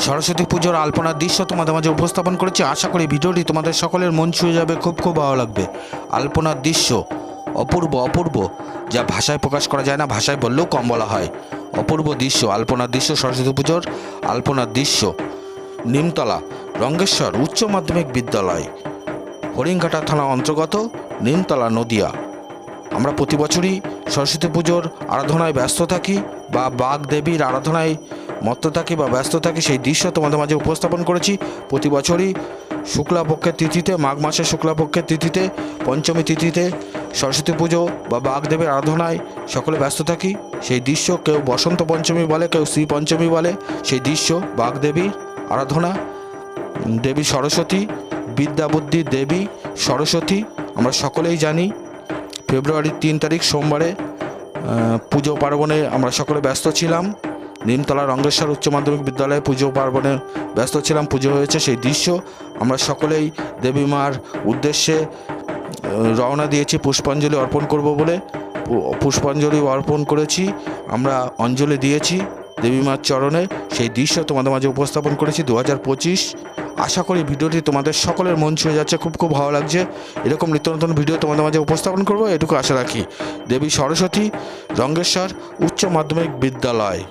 সরস্বতী পুজোর আলপনার দৃশ্য তোমাদের মাঝে উপস্থাপন করেছি। আশা করি ভিডিওটি তোমাদের সকলের মন ছুঁয়ে যাবে, খুব ভালো লাগবে। আলপনার দৃশ্য অপূর্ব অপূর্ব, যা ভাষায় প্রকাশ করা যায় না, ভাষায় বললেও কম বলা হয়। অপূর্ব দৃশ্য, আলপনার দৃশ্য, সরস্বতী পুজোর আলপনার দৃশ্য। নিমতলা রঙ্গেশ্বর উচ্চ মাধ্যমিক বিদ্যালয়, হরিণঘাটা থানা অন্তর্গত, নিমতলা, নদিয়া। আমরা প্রতি বছরই সরস্বতী পুজোর আরাধনায় ব্যস্ত থাকি বা বাঘ দেবীর আরাধনায় মত্ত থাকি বা ব্যস্ত থাকি, সেই দৃশ্য তোমাদের মাঝে উপস্থাপন করেছি। প্রতি বছরই শুক্লাপক্ষের তিথিতে, মাঘ মাসের শুক্লাপক্ষের তিথিতে, পঞ্চমী তিথিতে সরস্বতী পুজো বা বাঘ দেবীর আরাধনায় সকলে ব্যস্ত থাকি। সেই দৃশ্য কেউ বসন্ত পঞ্চমী বলে, কেউ শ্রী পঞ্চমী বলে। সেই দৃশ্য বাঘ দেবীর আরাধনা, দেবী সরস্বতী, বিদ্যা বুদ্ধির দেবী সরস্বতী আমরা সকলেই জানি। ফেব্রুয়ারির 3 তারিখ সোমবারে পুজো পার্বণে আমরা সকলে ব্যস্ত ছিলাম। নিমতলা রঙ্গেশ্বর উচ্চ মাধ্যমিক বিদ্যালয়ে পুজো পার্বণে ব্যস্ত ছিলাম, পুজো হয়েছে। সেই দৃশ্য আমরা সকলেই দেবী মার উদ্দেশ্যে রওনা দিয়েছি পুষ্পাঞ্জলি অর্পণ করব বলে। পুষ্পাঞ্জলি অর্পণ করেছি, আমরা অঞ্জলি দিয়েছি দেবী মার চরণে। সেই দৃশ্য তোমাদের মাঝে উপস্থাপন করেছি 2025। আশা করি ভিডিওটি তোমাদের সকলের মন ছুঁয়ে যাচ্ছে, খুব ভালো লাগছে। এরকম নিত্য নতুন ভিডিও তোমাদের মাঝে উপস্থাপন করবো, এটুকু আশা রাখি। দেবী সরস্বতী রঙ্গেশ্বর উচ্চ মাধ্যমিক বিদ্যালয়।